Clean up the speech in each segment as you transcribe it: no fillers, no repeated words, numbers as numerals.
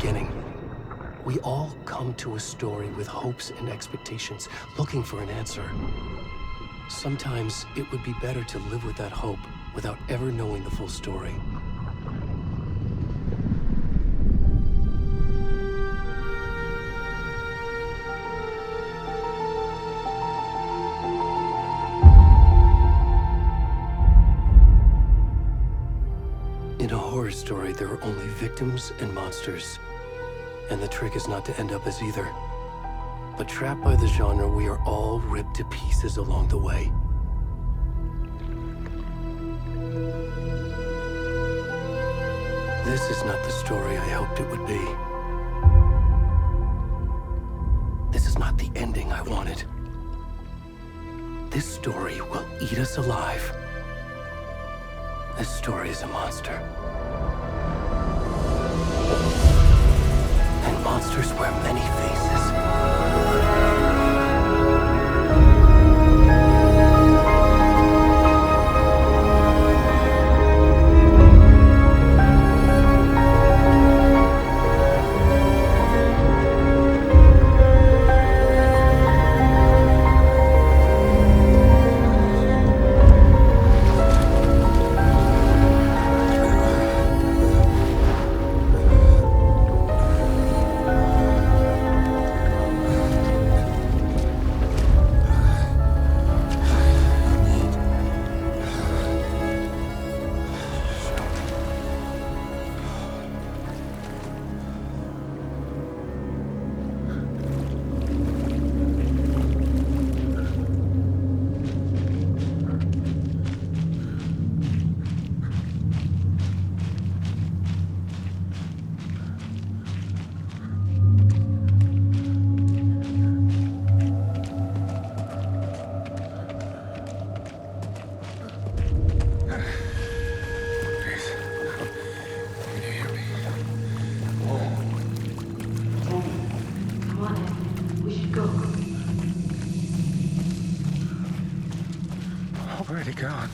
beginning. We all come to a story with hopes and expectations, looking for an answer. Sometimes it would be better to live with that hope without ever knowing the full story. In a horror story, there are only victims and monsters. And the trick is not to end up as either. But trapped by the genre, we are all ripped to pieces along the way. This is not the story I hoped it would be. This is not the ending I wanted. This story will eat us alive. This story is a monster. And monsters wear many faces. Already gone.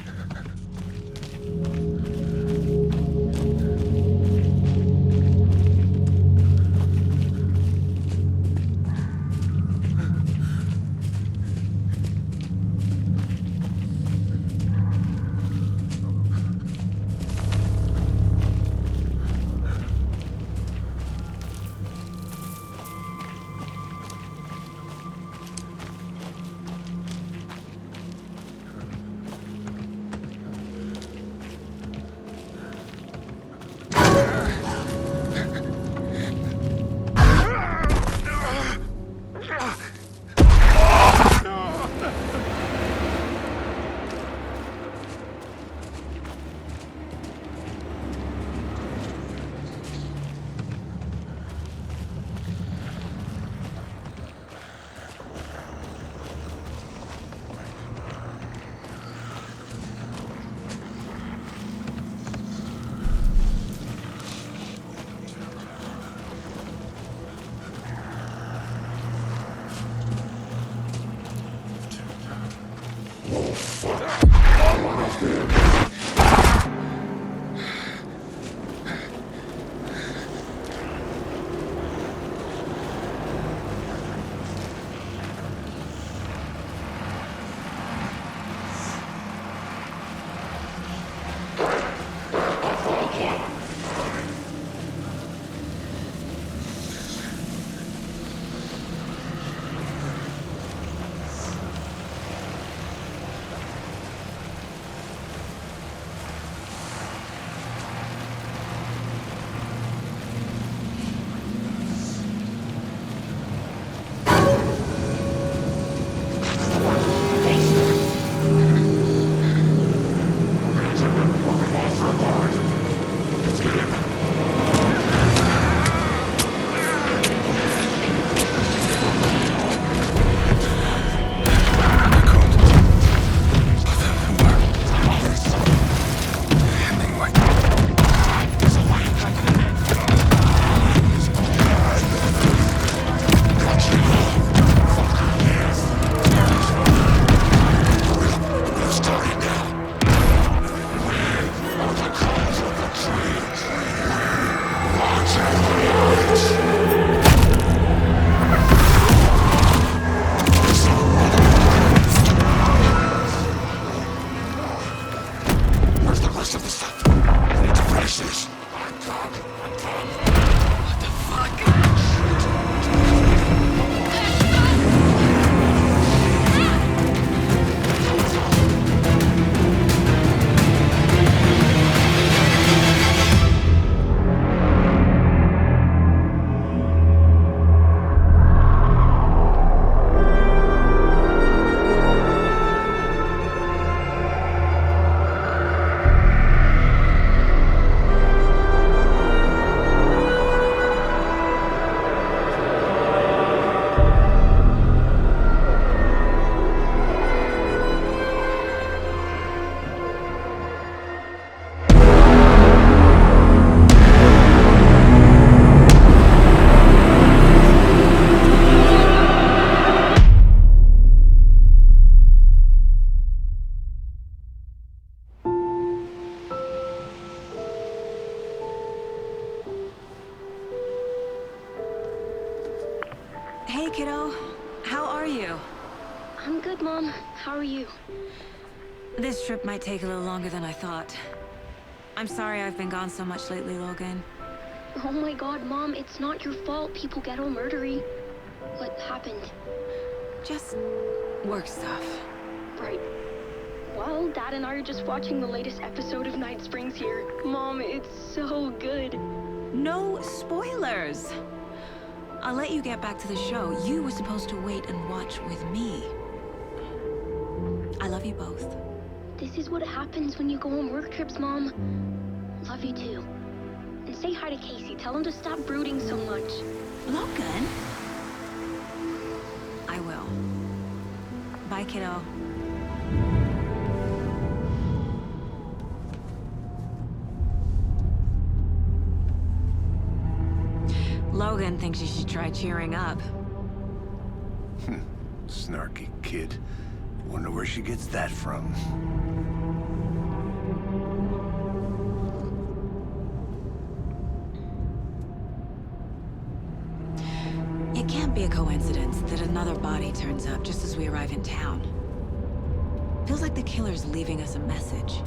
I'm good, Mom. How are you? This trip might take a little longer than I thought. I'm sorry I've been gone so much lately, Logan. Oh my god, Mom, it's not your fault people get all murdery. What happened? Just work stuff. Right. Well, Dad and I are just watching the latest episode of Night Springs here. Mom, it's so good. No spoilers! I'll let you get back to the show. You were supposed to wait and watch with me. I love you both. This is what happens when you go on work trips, Mom. Love you too. And say hi to Casey. Tell him to stop brooding so much. Logan? I will. Bye, kiddo. Logan thinks you should try cheering up. Snarky kid. Wonder where she gets that from. It can't be a coincidence that another body turns up just as we arrive in town. Feels like the killer's leaving us a message.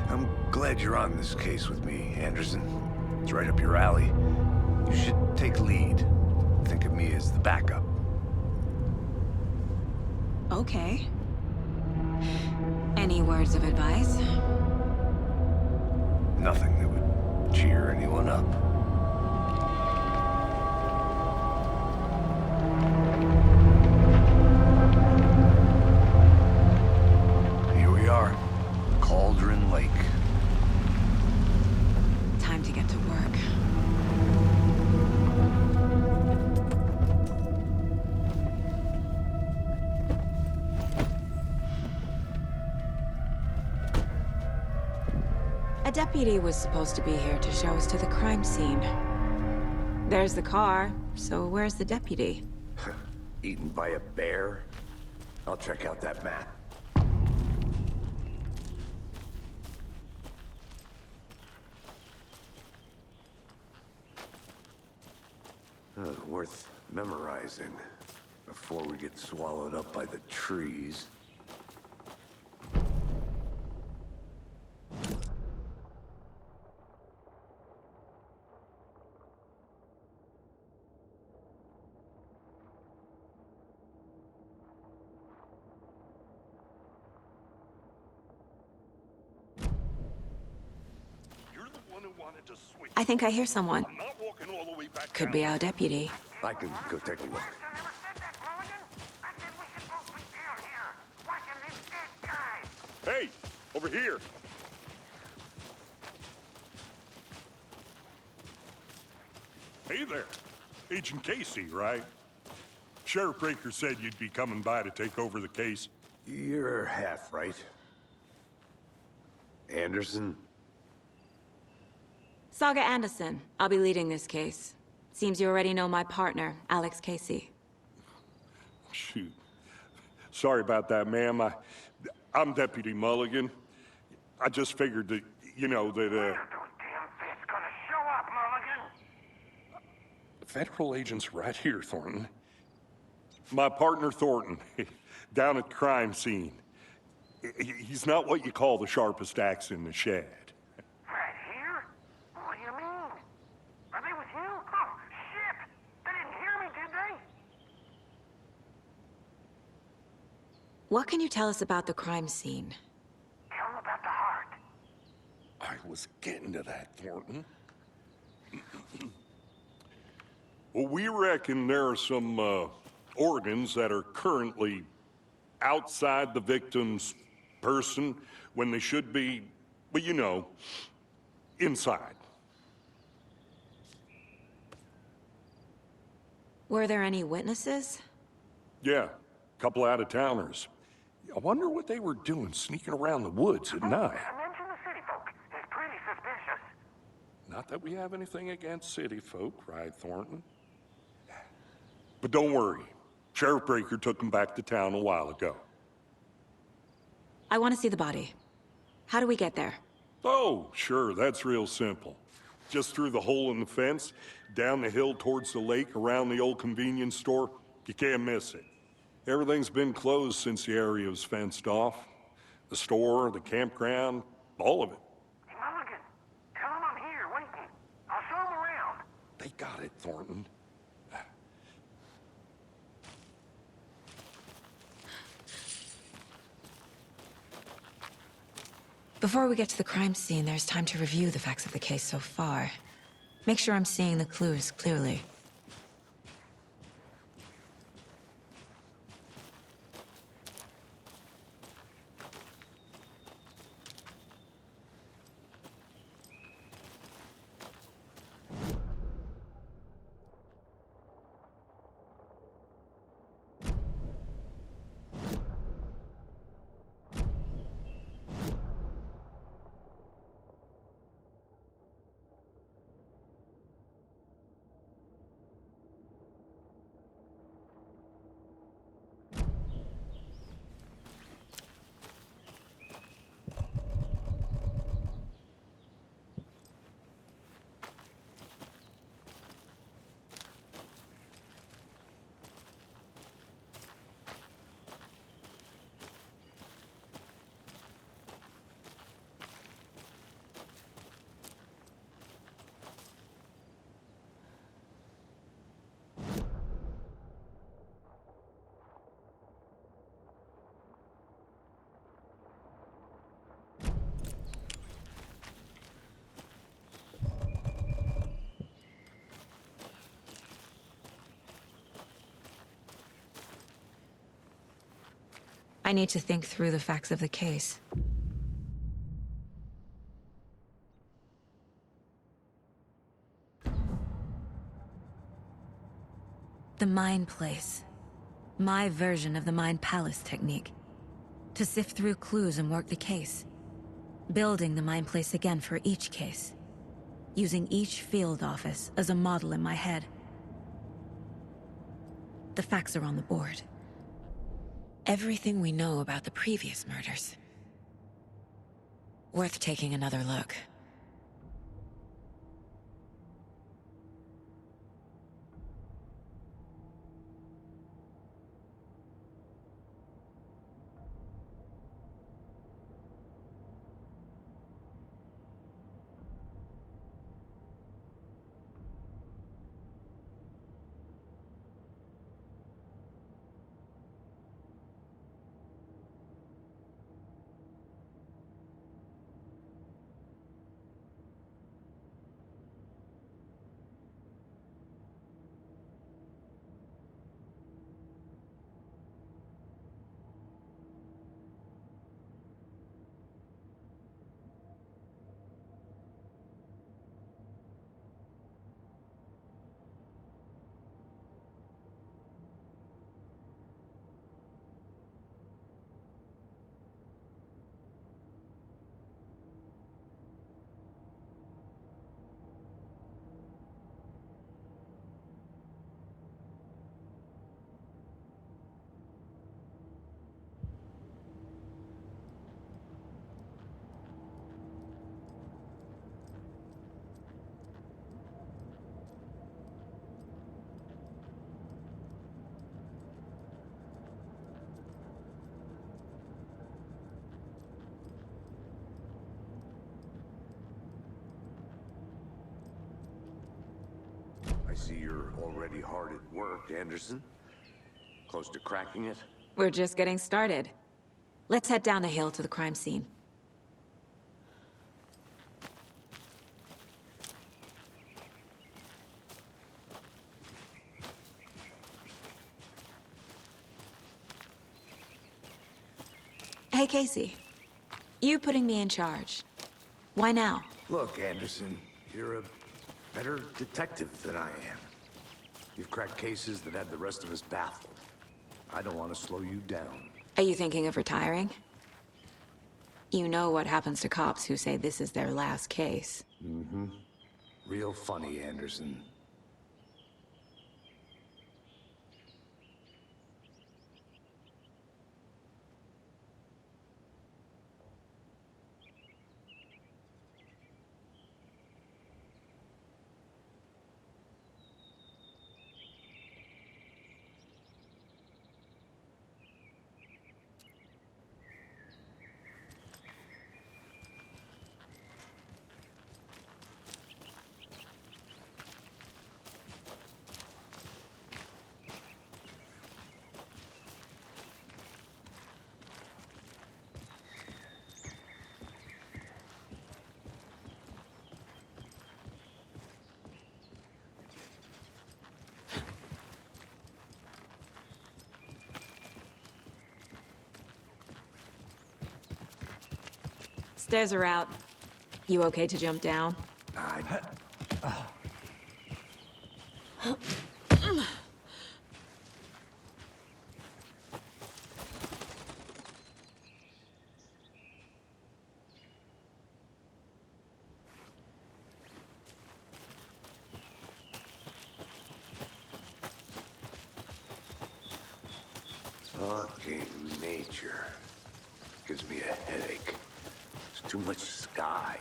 I'm glad you're on this case with me, Anderson. It's right up your alley. You should take lead. Think of me as the backup. Okay. Any words of advice? Nothing that would cheer anyone up. Here we are. Cauldron Lake. Time to get to work. A deputy was supposed to be here to show us to the crime scene. There's the car, so where's the deputy? Eaten by a bear? I'll check out that map. Worth memorizing before we get swallowed up by the trees. You're the one who wanted to switch. I think I hear someone. I'm not walking all the way back Could down. be our deputy. I can go take a look. Hey, over here. Hey there. Agent Casey, right? Sheriff Breaker said you'd be coming by to take over the case. You're half right. Anderson? Saga Anderson. I'll be leading this case. Seems you already know my partner, Alex Casey. Shoot. Sorry about that, ma'am. I'm Deputy Mulligan. I just figured that, you know, that, Those damn fists gonna show up, Mulligan. Federal agent's right here, Thornton. My partner, Thornton, down at the crime scene. He's not what you call the sharpest axe in the shed. Right here? What do you mean? Are they with you? Oh, shit! They didn't hear me, did they? What can you tell us about the crime scene? Tell them about the heart. I was getting to that, Thornton. Well, we reckon there are some organs that are currently outside the victim's person when they should be, well, you know, inside. Were there any witnesses? Yeah, couple out-of-towners. I wonder what they were doing sneaking around the woods at night. Mention the city folk. It's pretty suspicious. Not that we have anything against city folk, right, Thornton? But don't worry. Sheriff Breaker took them back to town a while ago. I want to see the body. How do we get there? Oh, sure, that's real simple. Just through the hole in the fence, down the hill towards the lake, around the old convenience store. You can't miss it. Everything's been closed since the area was fenced off. The store, the campground, all of it. Hey, Mulligan, tell him I'm here waiting. I'll show him around. They got it, Thornton. Before we get to the crime scene, there's time to review the facts of the case so far. Make sure I'm seeing the clues clearly. I need to think through the facts of the case. The Mind Place. My version of the Mind Palace technique. To sift through clues and work the case. Building the Mind Place again for each case. Using each field office as a model in my head. The facts are on the board. Everything we know about the previous murders. Worth taking another look. I see you're already hard at work, Anderson. Close to cracking it? We're just getting started. Let's head down the hill to the crime scene. Hey, Casey. You putting me in charge. Why now? Look, Anderson, you're a better detective than I am. You've cracked cases that had the rest of us baffled. I don't want to slow you down. Are you thinking of retiring? You know what happens to cops who say this is their last case. Real funny, Anderson. Stairs are out. You okay to jump down? Fucking nature. Gives me a headache. There's too much sky.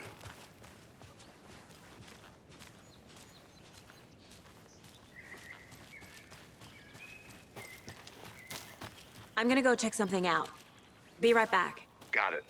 I'm gonna go check something out. Be right back. Got it.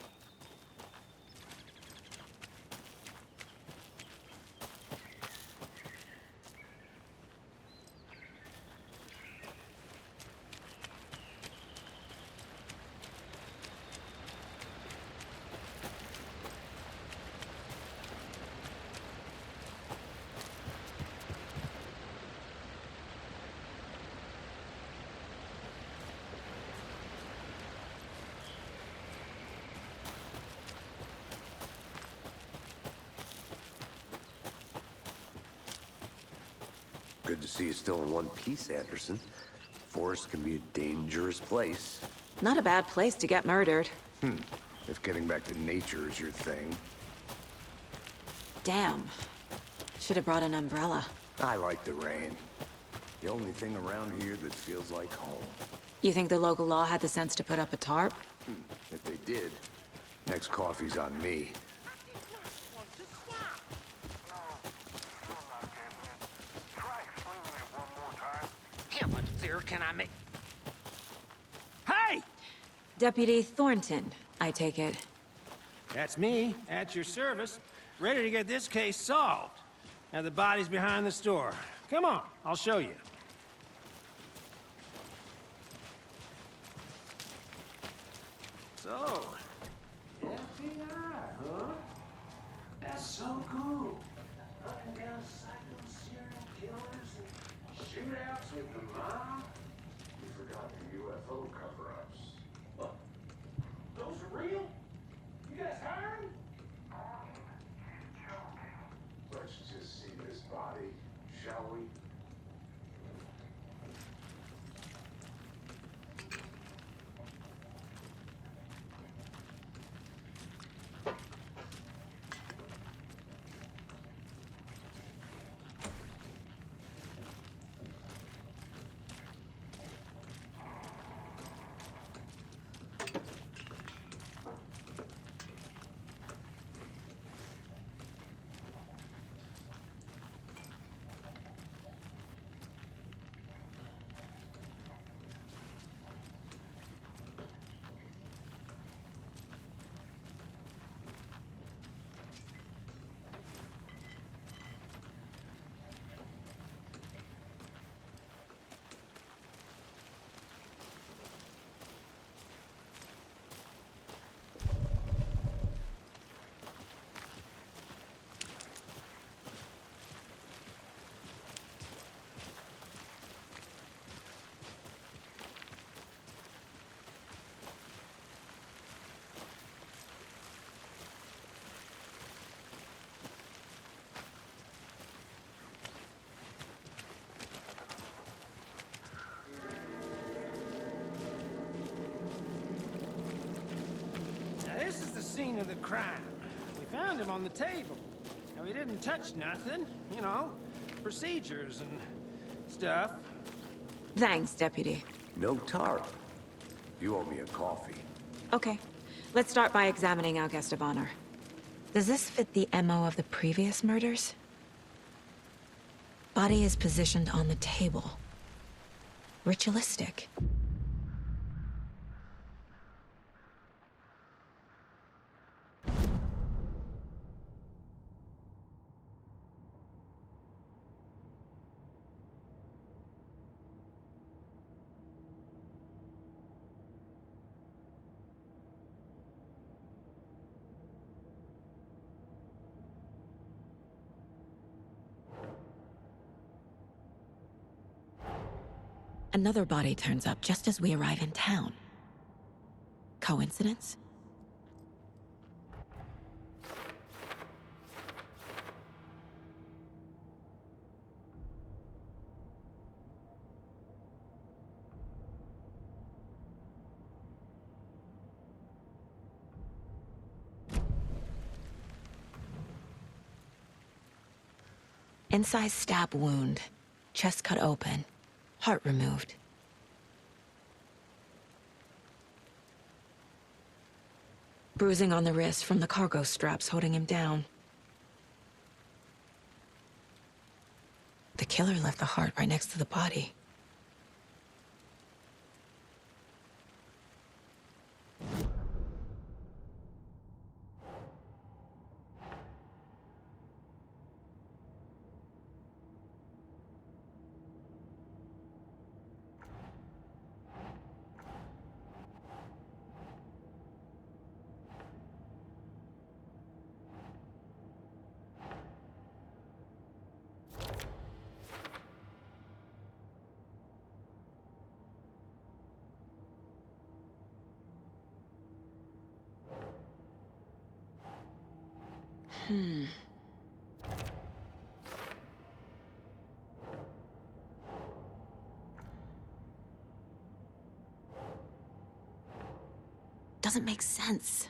Good to see you still in one piece, Anderson. Forest can be a dangerous place. Not a bad place to get murdered. If getting back to nature is your thing. Damn. Should have brought an umbrella. I like the rain. The only thing around here that feels like home. You think the local law had the sense to put up a tarp? If they did, next coffee's on me. How much clearer can I make? Hey! Deputy Thornton, I take it. That's me, at your service, ready to get this case solved. Now the body's behind the store. Come on, I'll show you. So, FBI, huh? That's so cool. Hunting down psycho serial killers and shootouts with the mob. You forgot the UFO cover-ups. What? Those are real? You guys hiring? Let's just see this body, shall we? scene of the crime. We found him on the table. Now, he didn't touch nothing, you know, procedures and stuff. Thanks, Deputy. No tar. You owe me a coffee. Okay, let's start by examining our guest of honor. Does this fit the MO of the previous murders? Body is positioned on the table. Ritualistic. Another body turns up just as we arrive in town. Coincidence? Incised stab wound, chest cut open. Heart removed. Bruising on the wrist from the cargo straps holding him down. The killer left the heart right next to the body. Doesn't make sense.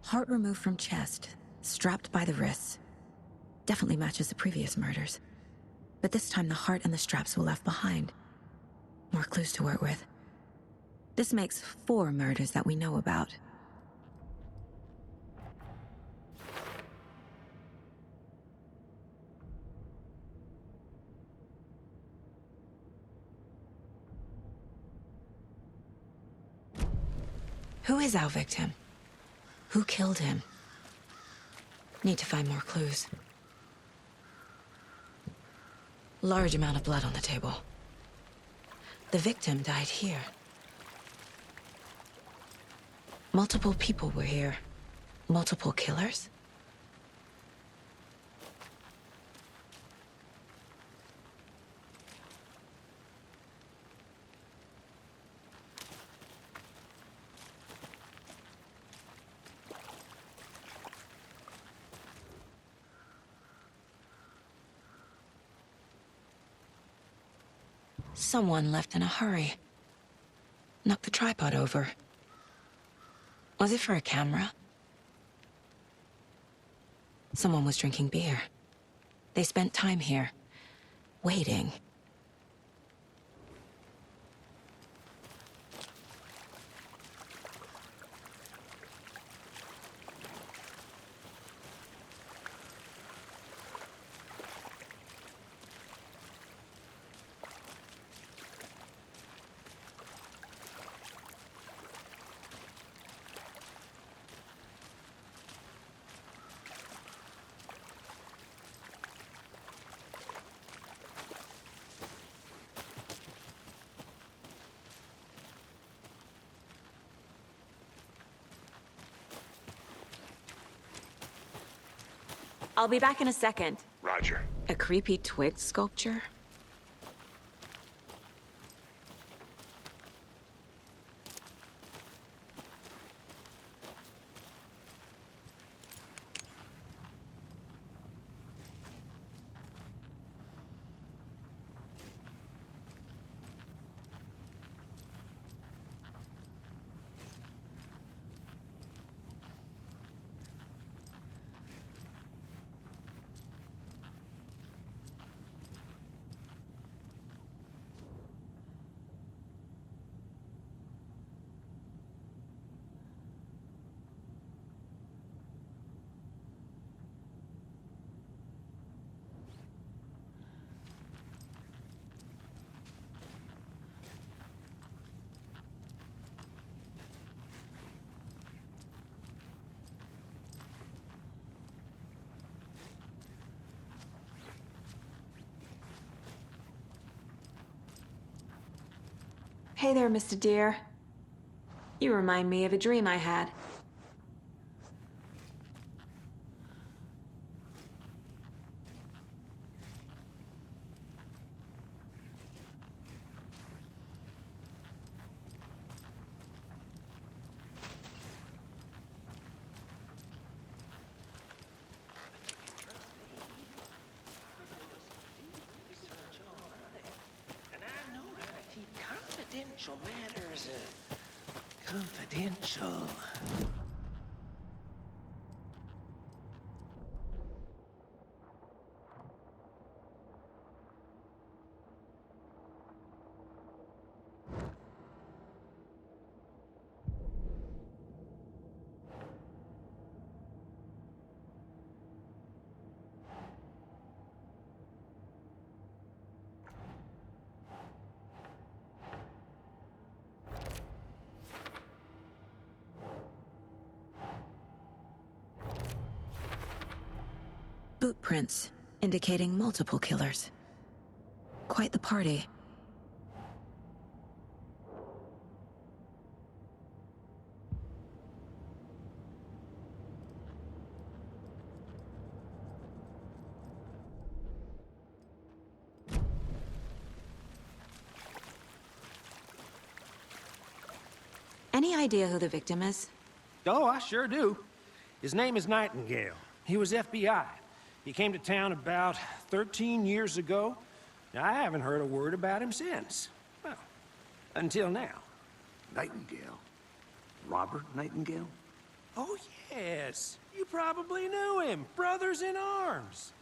Heart removed from chest, strapped by the wrists. Definitely matches the previous murders. But this time the heart and the straps were left behind. More clues to work with. This makes 4 murders that we know about. Who is our victim? Who killed him? Need to find more clues. Large amount of blood on the table. The victim died here. Multiple people were here. Multiple killers? Someone left in a hurry. Knocked the tripod over. Was it for a camera? Someone was drinking beer. They spent time here, waiting. I'll be back in a second. Roger. A creepy twig sculpture? Hey there, Mr. Deer. You remind me of a dream I had. And I know how to keep confidential matters confidential. Boot prints, indicating multiple killers. Quite the party. Any idea who the victim is? Oh, I sure do. His name is Nightingale. He was FBI. He came to town about 13 years ago. Now, I haven't heard a word about him since. Well, until now. Nightingale? Robert Nightingale? Oh, yes. You probably knew him. Brothers in arms.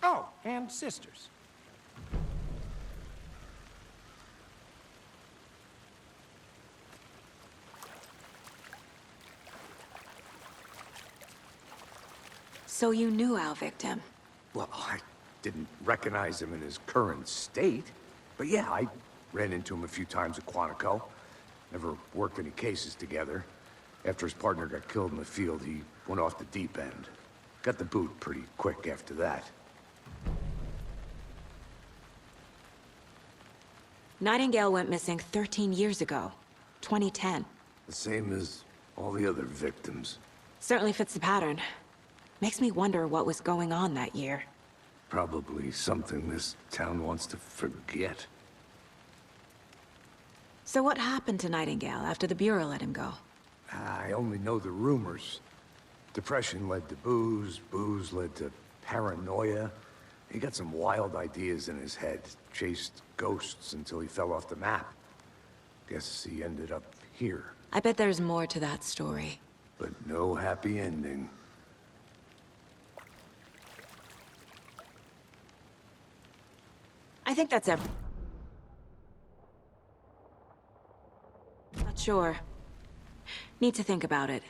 Oh, and sisters. So you knew our victim? Well, I didn't recognize him in his current state. But yeah, I ran into him a few times at Quantico. Never worked any cases together. After his partner got killed in the field, he went off the deep end. Got the boot pretty quick after that. Nightingale went missing 13 years ago. 2010. The same as all the other victims. Certainly fits the pattern. Makes me wonder what was going on that year. Probably something this town wants to forget. So what happened to Nightingale after the Bureau let him go? I only know the rumors. Depression led to booze, booze led to paranoia. He got some wild ideas in his head, chased ghosts until he fell off the map. Guess he ended up here, I bet there's more to that story. but no happy ending. I think that's Not sure. Need to think about it.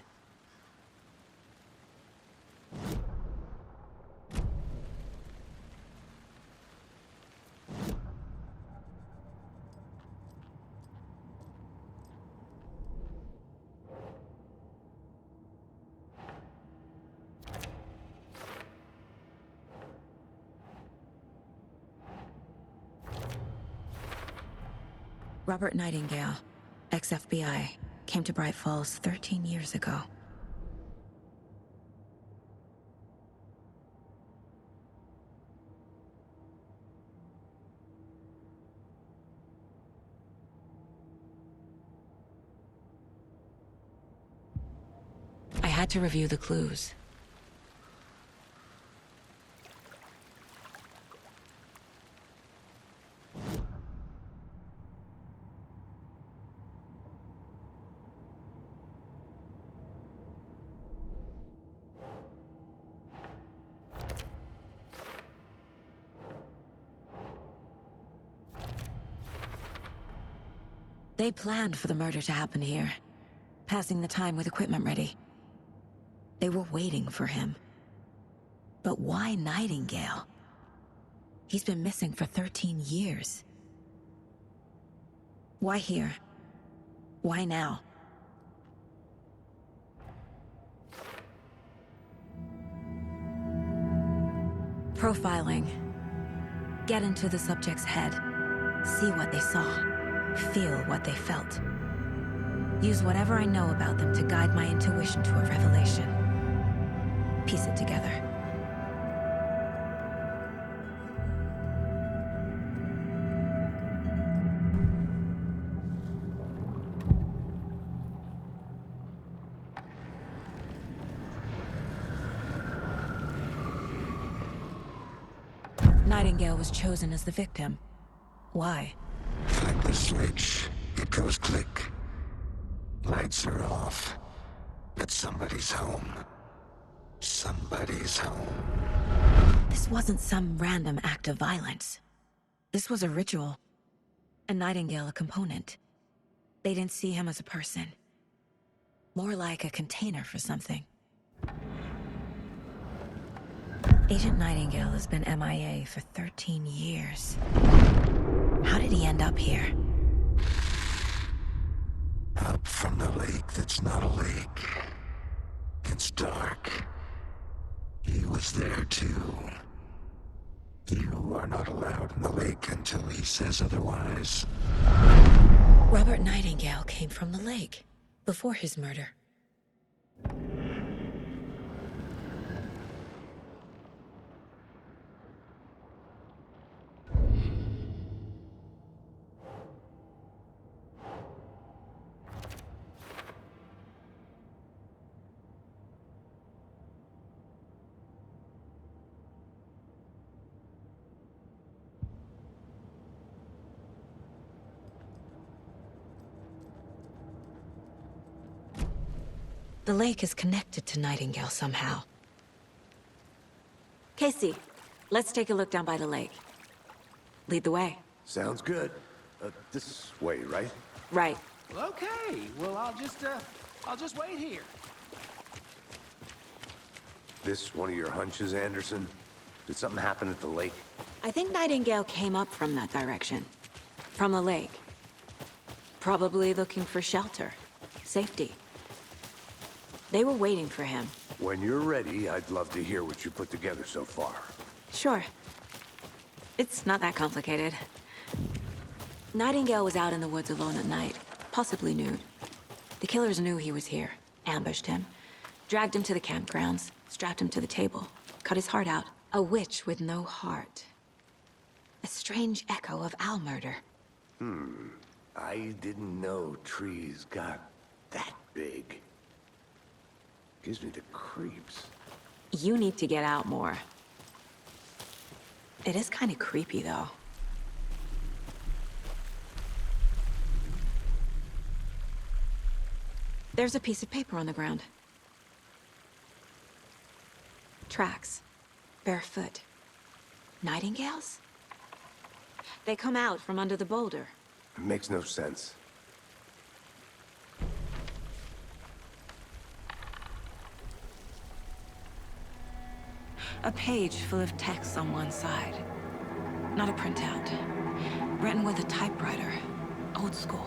Robert Nightingale, ex-FBI, came to Bright Falls 13 years ago. had to review the clues. They planned for the murder to happen here, passing the time with equipment ready. They were waiting for him. But why Nightingale? He's been missing for 13 years. Why here? Why now? Profiling. Get into the subject's head. See what they saw. Feel what they felt. Use whatever I know about them to guide my intuition to a revelation. Piece it together. Nightingale was chosen as the victim. Why? Flip the switch. It goes click. Lights are off. But somebody's home. Somebody's home. This wasn't some random act of violence. This was a ritual. And Nightingale a component. They didn't see him as a person. More like a container for something. Agent Nightingale has been MIA for 13 years. How did he end up here? Up from the lake that's not a lake. It's dark. He was there too. You are not allowed in the lake until he says otherwise. Robert Nightingale came from the lake, before his murder. The lake is connected to Nightingale somehow. Casey, let's take a look down by the lake. Lead the way. Sounds good. This way, right? Right. Okay, well, I'll just wait here. This one of your hunches, Anderson? Did something happen at the lake? I think Nightingale came up from that direction. From the lake. Probably looking for shelter. Safety. They were waiting for him. When you're ready, I'd love to hear what you put together so far. Sure. It's not that complicated. Nightingale was out in the woods alone at night, possibly nude. The killers knew he was here, ambushed him, dragged him to the campgrounds, strapped him to the table, cut his heart out. A witch with no heart. A strange echo of Al murder. I didn't know trees got that big. Gives me the creeps. You need to get out more. It is kind of creepy, though. There's a piece of paper on the ground. Tracks. Barefoot. Nightingales? They come out from under the boulder. It makes no sense. A page full of text on one side. Not a printout. Written with a typewriter. Old school.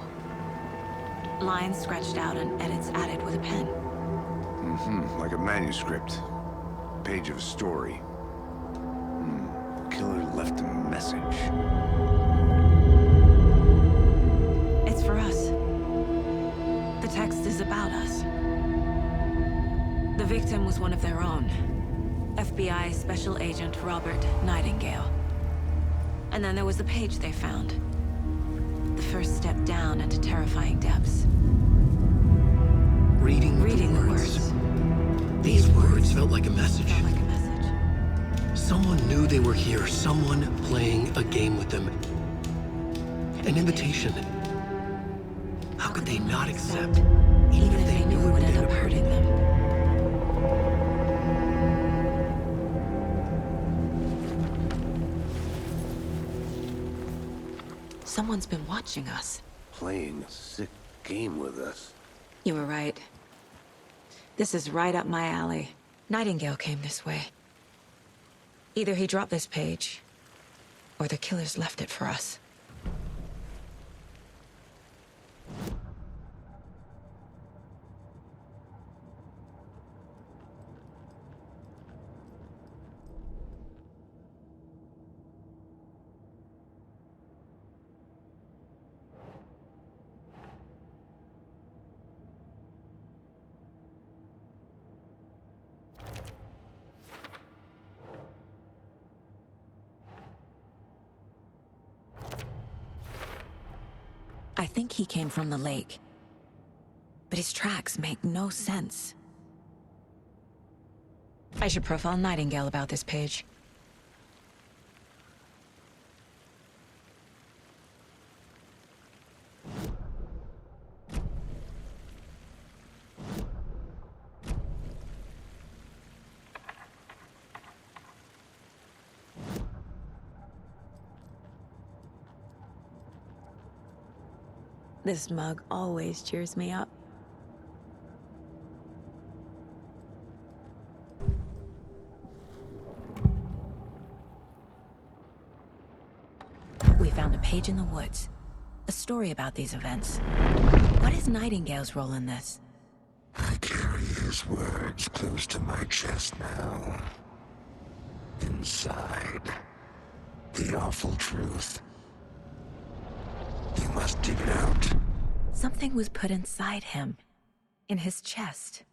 Lines scratched out and edits added with a pen. Like a manuscript. Page of a story. Killer left a message. It's for us. The text is about us. The victim was one of their own. FBI Special Agent Robert Nightingale. And then there was the page they found. The first step down into terrifying depths. Reading Reading the the words. words. message. Felt like a message. Someone knew they were here. Someone playing a game with them. An invitation. How could they not accept? Even if they knew it would end up hurting them. Someone's been watching us. Playing a sick game with us. You were right. This is right up my alley. Nightingale came this way. Either he dropped this page, or the killers left it for us. I think he came from the lake. But his tracks make no sense. I should profile Nightingale about this page. This mug always cheers me up. We found a page in the woods. A story about these events. What is Nightingale's role in this? I carry his words close to my chest now. Inside, the awful truth. You must dig it out. Something was put inside him. In his chest.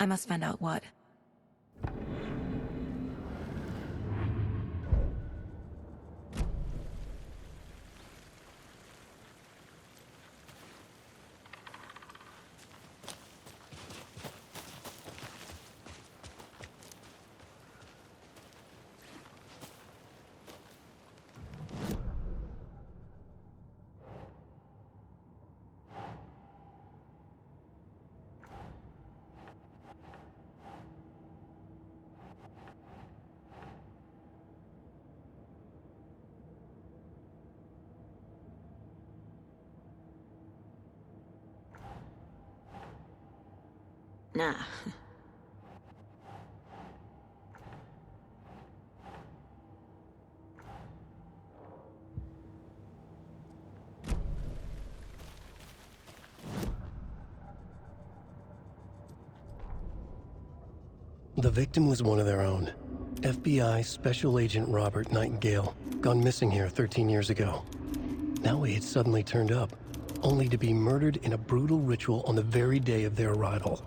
I must find out what. Nah. The victim was one of their own. FBI Special Agent Robert Nightingale, gone missing here 13 years ago. Now he had suddenly turned up, only to be murdered in a brutal ritual on the very day of their arrival.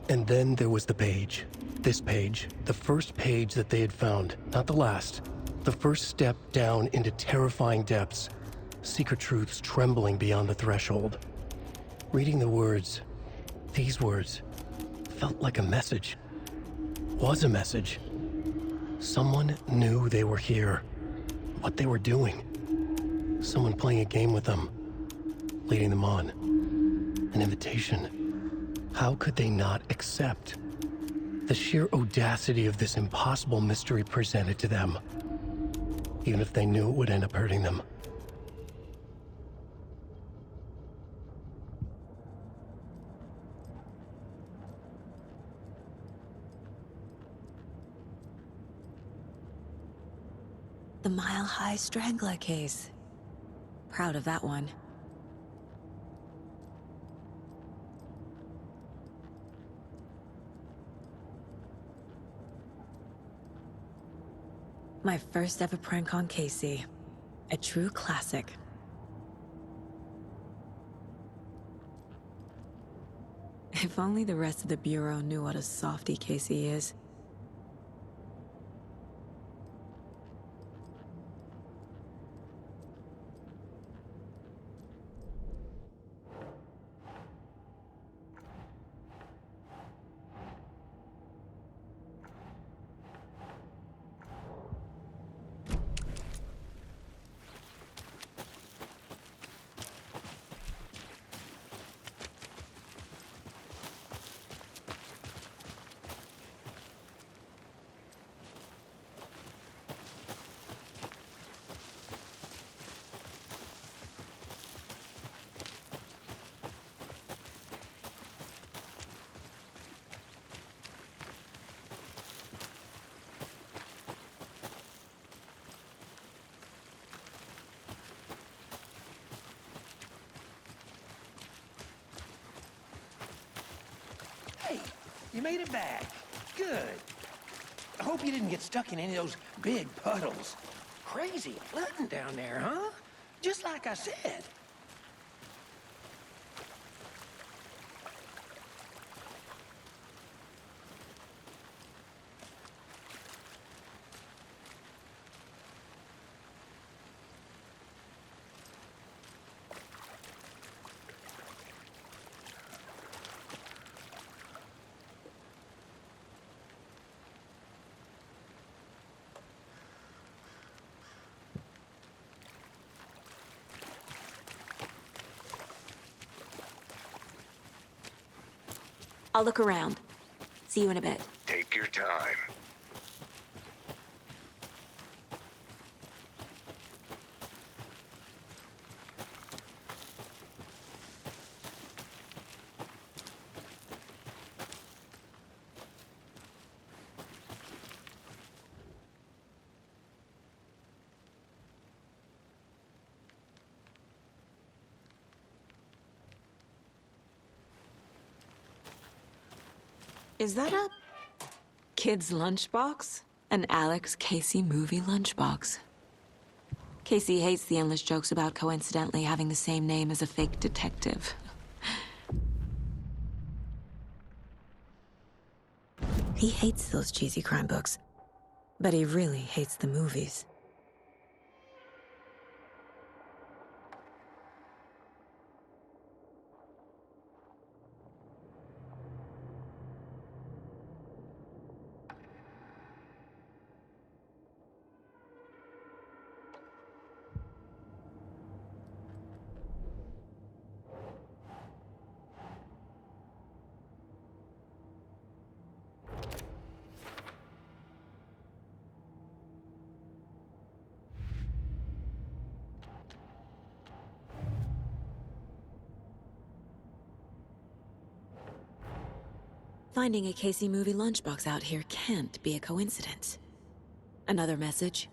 And then there was the page. This page, the first page that they had found, not the last. The first step down into terrifying depths. Secret truths trembling beyond the threshold. Reading the words, these words, felt like a message. Was a message. Someone knew they were here. What they were doing. Someone playing a game with them. Leading them on. An invitation. How could they not accept? The sheer audacity of this impossible mystery presented to them. Even if they knew it would end up hurting them. The Mile High Strangler case. Proud of that one. My first ever prank on Casey. A true classic. If only the rest of the Bureau knew what a softie Casey is. Hey, you made it back. Good. I hope you didn't get stuck in any of those big puddles. Crazy flooding down there, huh? Just like I said. I'll look around. See you in a bit. Take your time. Is that a kid's lunchbox? An Alex Casey movie lunchbox. Casey hates the endless jokes about coincidentally having the same name as a fake detective. He hates those cheesy crime books, but he really hates the movies. Finding a Casey movie lunchbox out here can't be a coincidence. Another message?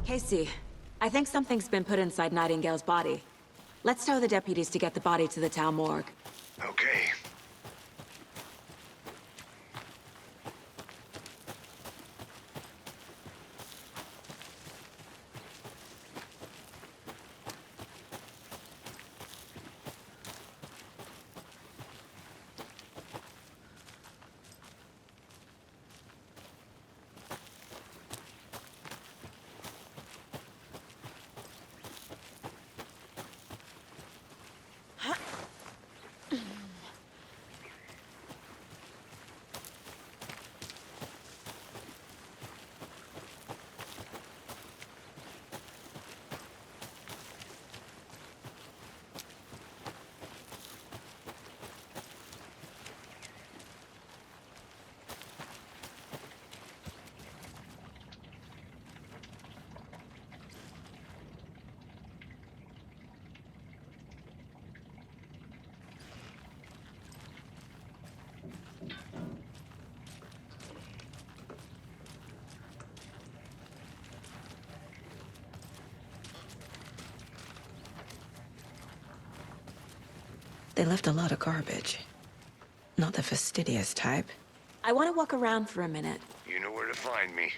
Casey, I think something's been put inside Nightingale's body. Let's tell the deputies to get the body to the town morgue. Okay. They left a lot of garbage. Not the fastidious type. I want to walk around for a minute. You know where to find me.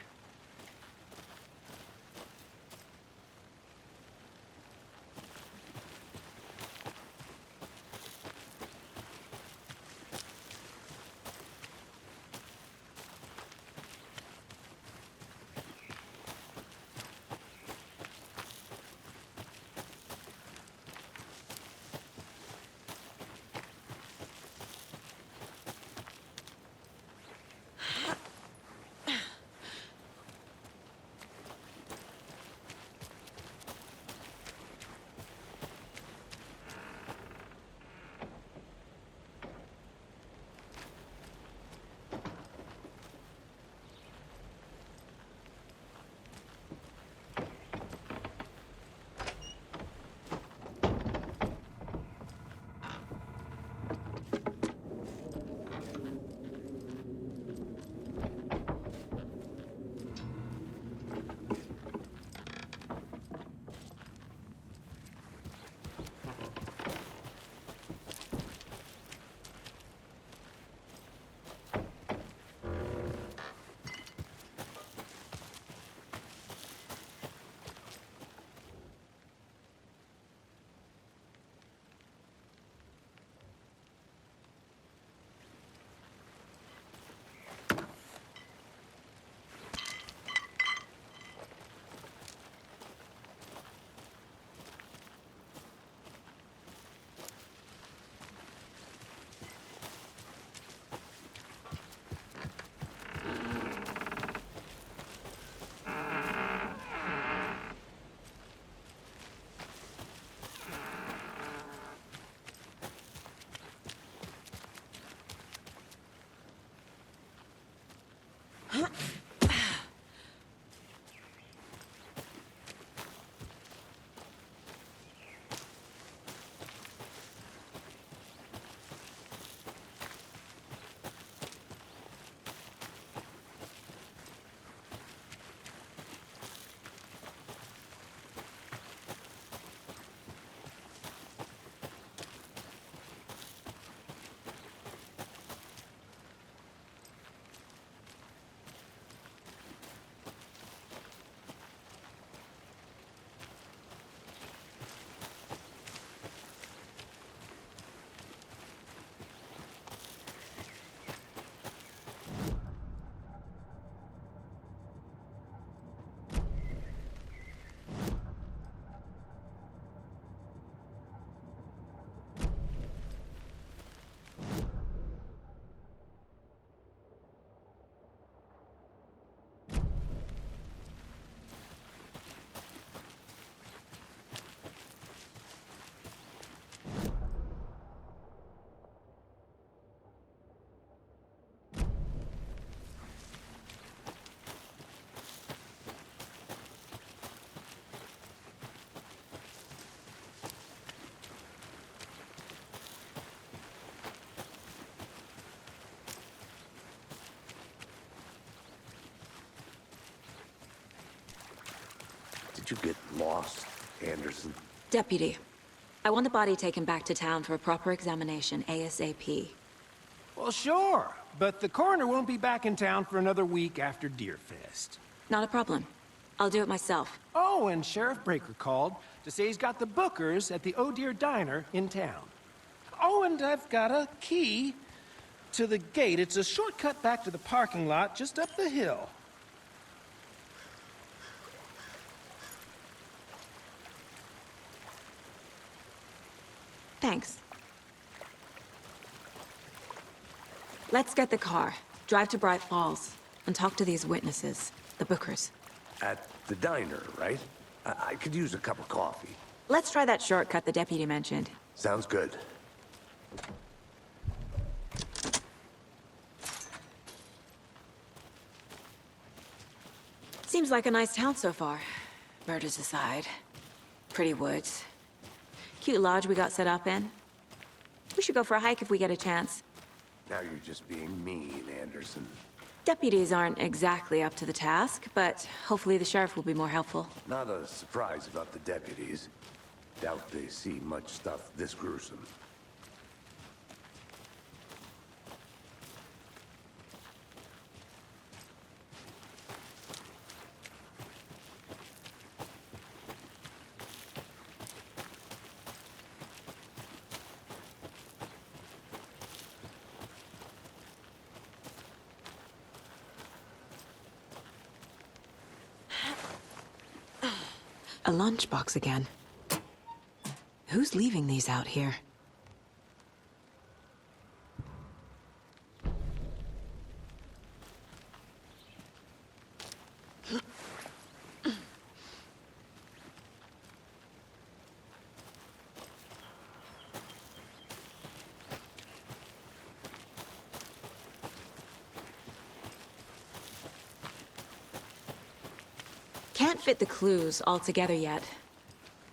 Did you get lost, Anderson? Deputy, I want the body taken back to town for a proper examination, ASAP. Well, sure, but the coroner won't be back in town for another week after Deerfest. Not a problem. I'll do it myself. Oh, and Sheriff Breaker called to say he's got the Bookers at the Oh Deer Diner in town. Oh, and I've got a key to the gate. It's a shortcut back to the parking lot just up the hill. Thanks. Let's get the car, drive to Bright Falls, and talk to these witnesses, the Bookers. At the diner, right? I could use a cup of coffee. Let's try that shortcut the deputy mentioned. Sounds good. Seems like a nice town so far. Murders aside. Pretty woods. Cute lodge we got set up in. We should go for a hike if we get a chance. Now you're just being mean, Anderson. Deputies aren't exactly up to the task, but hopefully the sheriff will be more helpful. Not a surprise about the deputies. Doubt they see much stuff this gruesome. A lunchbox again. Who's leaving these out here? Can't fit the clues all together yet.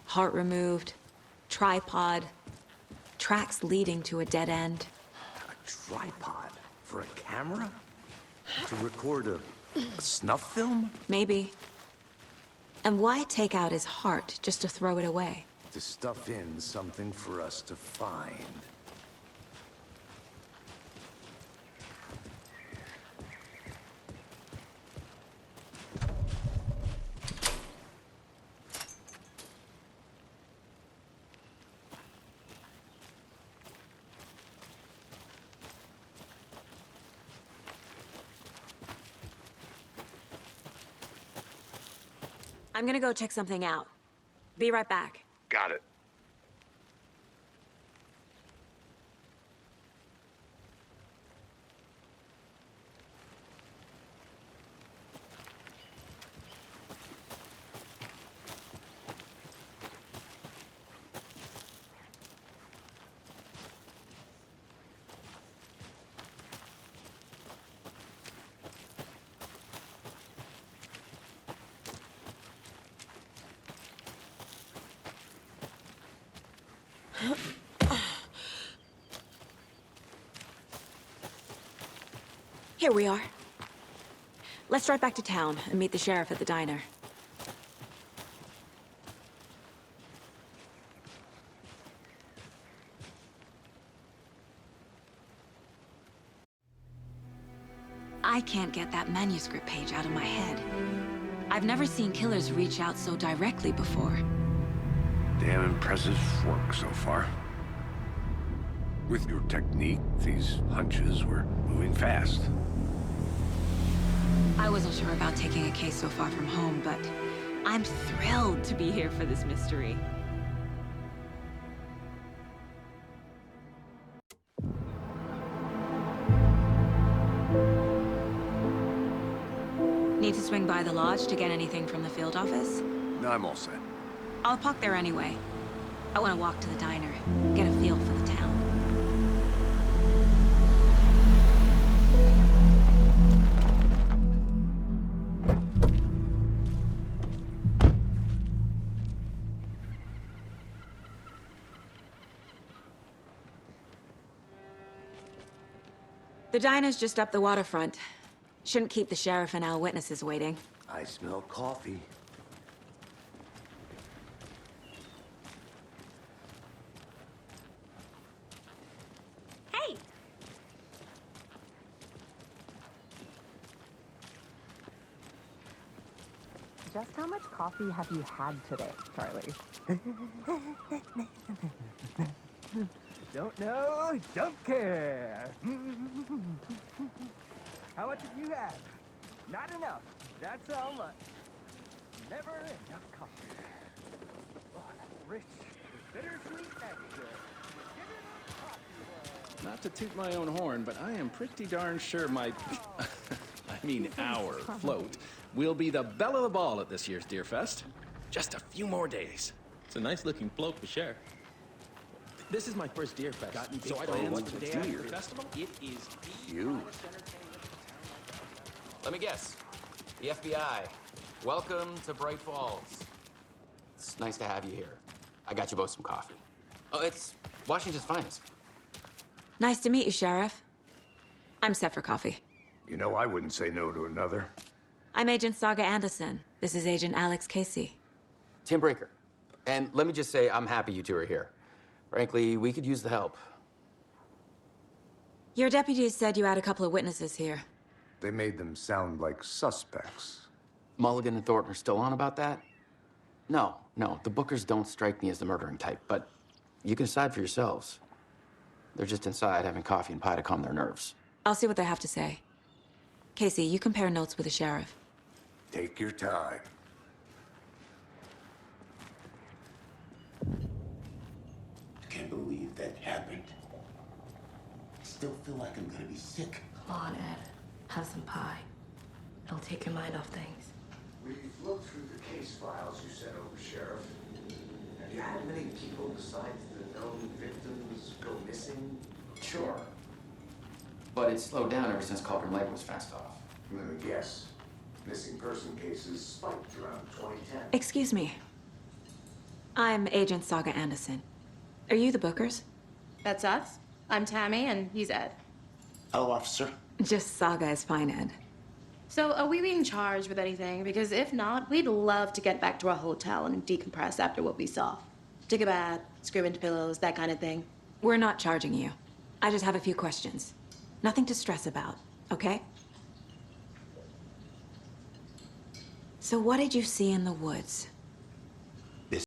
Heart removed, tripod, tracks leading to a dead end. A tripod? For a camera? To record a snuff film? Maybe. And why take out his heart just to throw it away? To stuff in something for us to find. I'm gonna go check something out. Be right back. Got it. Here we are. Let's drive back to town and meet the sheriff at the diner. I can't get that manuscript page out of my head. I've never seen killers reach out so directly before. Damn impressive work so far. With your technique, these hunches were moving fast. I wasn't sure about taking a case so far from home, but I'm thrilled to be here for this mystery. Need to swing by the lodge to get anything from the field office? No, I'm all set. I'll park there anyway. I want to walk to the diner, get a feel for the town. The diner's just up the waterfront. Shouldn't keep the sheriff and our witnesses waiting. I smell coffee. Just how much coffee have you had today, Charlie? Don't know, don't care. How much have you had? Not enough. That's how much. Never enough coffee. Oh, rich, bittersweet nectar. Not to toot my own horn, but I am pretty darn sure my, I mean our float will be the belle of the ball at this year's Deer Fest. Just a few more days. It's a nice looking float for sure. This is my first Deer Fest, so I plans don't for the the day after deer. the festival. It is You. Let me guess. The FBI. Welcome to Bright Falls. It's nice to have you here. I got you both some coffee. Oh, it's Washington's finest. Nice to meet you, Sheriff. I'm set for coffee. You know, I wouldn't say no to another. I'm Agent Saga Anderson. This is Agent Alex Casey. Tim Breaker. And let me just say, I'm happy you two are here. Frankly, we could use the help. Your deputies said you had a couple of witnesses here. They made them sound like suspects. Mulligan and Thornton are still on about that? No, the Bookers don't strike me as the murdering type, but you can decide for yourselves. They're just inside having coffee and pie to calm their nerves. I'll see what they have to say. Casey, you compare notes with the sheriff. Take your time. I can't believe that happened. I still feel like I'm gonna be sick. Come on, Ed. Have some pie. It'll take your mind off things. We've looked through the case files you sent over, Sheriff. Have you had many people besides the known victims go missing? Sure. But it's slowed down ever since Cauldron Lake was fenced off. Let me guess. Missing person cases spiked around 2010. Excuse me. I'm Agent Saga Anderson. Are you the Bookers? That's us. I'm Tammy, and he's Ed. Hello, officer. Just Saga is fine, Ed. So, are we being charged with anything? Because if not, we'd love to get back to our hotel and decompress after what we saw. Take a bath, scream into pillows, that kind of thing. We're not charging you. I just have a few questions. Nothing to stress about, okay? So what did you see in the woods?